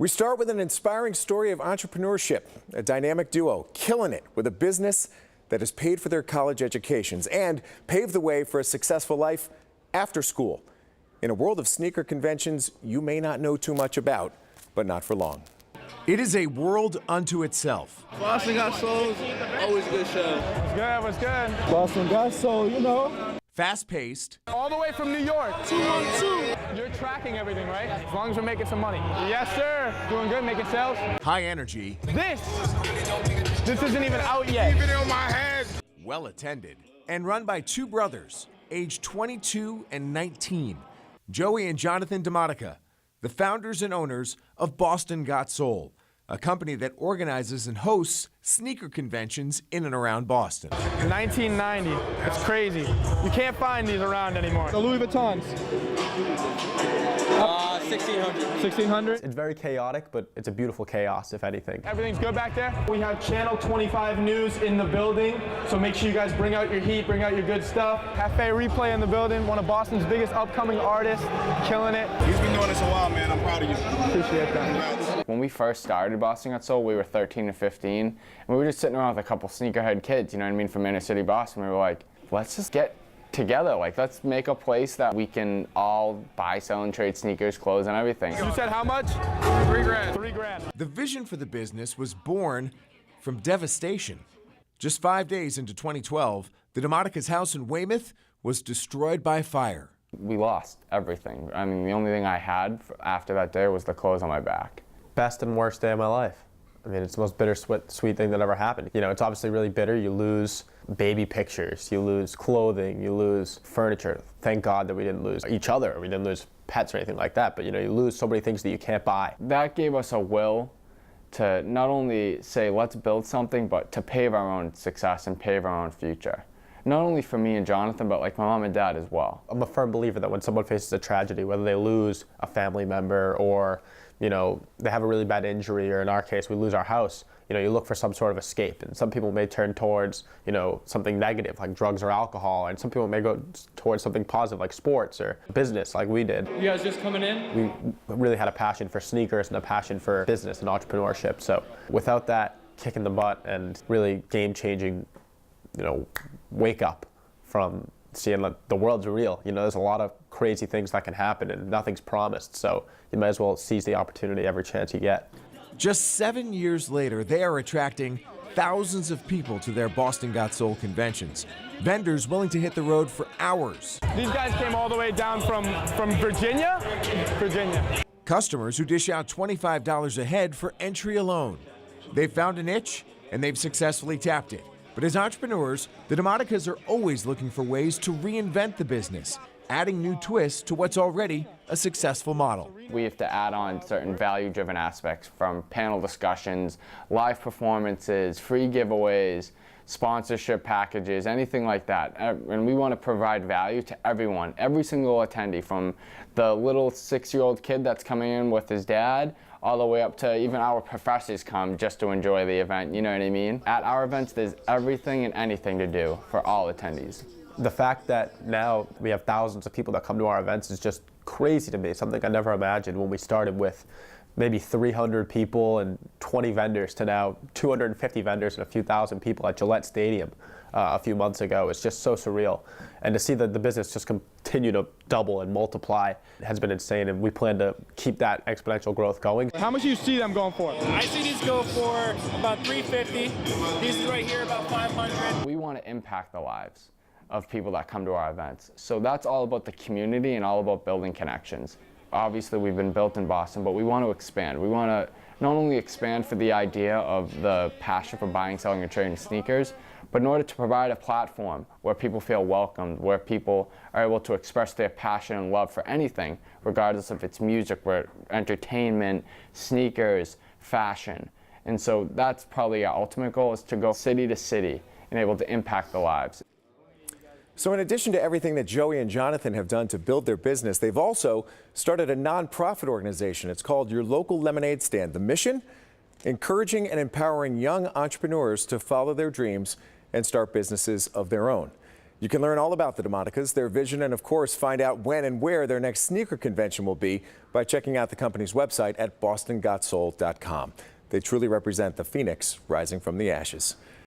We start with an inspiring story of entrepreneurship, a dynamic duo killing it with a business that has paid for their college educations and paved the way for a successful life after school. In a world of sneaker conventions you may not know too much about, but not for long. It is a world unto itself. Boston Got Soul, always a good show. What's good? Boston Got Soul, you know. Fast-paced. All the way from New York. 212. You're tracking everything, right? As long as we're making some money. Yes, sir. Doing good, making sales. High energy. This isn't even out yet. Keep it on my head. Well attended. And run by two brothers, aged 22 and 19. Joey and Jonathan DiModica, the founders and owners of Boston Got Soul, a company that organizes and hosts sneaker conventions in and around Boston. 1990. It's crazy. You can't find these around anymore. The Louis Vuittons. 1600. 1600. It's very chaotic, but it's a beautiful chaos, if anything. Everything's good back there. We have Channel 25 News in the building, so make sure you guys bring out your heat, bring out your good stuff. Cafe Replay in the building, one of Boston's biggest upcoming artists, killing it. He's been doing this a while, man. I'm proud of you. Appreciate that. When we first started Boston Got Soul, we were 13 to 15, and we were just sitting around with a couple sneakerhead kids, you know what I mean, from inner city Boston. We were like, let's just get together, like let's make a place that we can all buy, sell, and trade sneakers, clothes, and everything. You said how much? 3 grand. 3 grand. The vision for the business was born from devastation. Just 5 days into 2012, the DiModica's house in Weymouth was destroyed by fire. We lost everything. I mean, the only thing I had after that day was the clothes on my back. Best and worst day of my life. I mean, it's the most bittersweet thing that ever happened. You know, it's obviously really bitter. You lose baby pictures, you lose clothing, you lose furniture. Thank God that we didn't lose each other, we didn't lose pets or anything like that, but you know, you lose so many things that you can't buy. That gave us a will to not only say, let's build something, but to pave our own success and pave our own future. Not only for me and Jonathan, but like my mom and dad as well. I'm a firm believer that when someone faces a tragedy, whether they lose a family member or, you know, they have a really bad injury, or in our case, we lose our house, you know, you look for some sort of escape. And some people may turn towards, you know, something negative like drugs or alcohol, and some people may go towards something positive like sports or business like we did. You guys just coming in? We really had a passion for sneakers and a passion for business and entrepreneurship. So without that kick in the butt and really game-changing, you know, wake up from seeing like the world's real. You know, there's a lot of crazy things that can happen and nothing's promised. So you might as well seize the opportunity every chance you get. Just 7 years later, they are attracting thousands of people to their Boston Got Soul conventions. Vendors willing to hit the road for hours. These guys came all the way down from Virginia? Virginia. Customers who dish out $25 a head for entry alone. They've found a niche and they've successfully tapped it. But as entrepreneurs, the DiModicas are always looking for ways to reinvent the business, adding new twists to what's already a successful model. We have to add on certain value-driven aspects, from panel discussions, live performances, free giveaways, sponsorship packages, anything like that. And we want to provide value to everyone, every single attendee, from the little 6-year-old kid that's coming in with his dad, all the way up to even our professors come just to enjoy the event, you know what I mean? At our events, there's everything and anything to do for all attendees. The fact that now we have thousands of people that come to our events is just crazy to me. Something I never imagined when we started with maybe 300 people and 20 vendors to now 250 vendors and a few thousand people at Gillette Stadium a few months ago. It's just so surreal. And to see that the business just continue to double and multiply has been insane, and we plan to keep that exponential growth going. How much do you see them going for? I see these go for about $350. These right here about $500. We want to impact the lives of people that come to our events. So that's all about the community and all about building connections. Obviously, we've been built in Boston, but we want to expand. We want to not only expand for the idea of the passion for buying, selling, and trading sneakers, but in order to provide a platform where people feel welcomed, where people are able to express their passion and love for anything, regardless if it's music, entertainment, sneakers, fashion. And so that's probably our ultimate goal, is to go city to city and able to impact the lives. So in addition to everything that Joey and Jonathan have done to build their business, they've also started a nonprofit organization. It's called Your Local Lemonade Stand. The mission? Encouraging and empowering young entrepreneurs to follow their dreams and start businesses of their own. You can learn all about the DiModicas, their vision, and of course find out when and where their next sneaker convention will be by checking out the company's website at bostongotsold.com. They truly represent the phoenix rising from the ashes.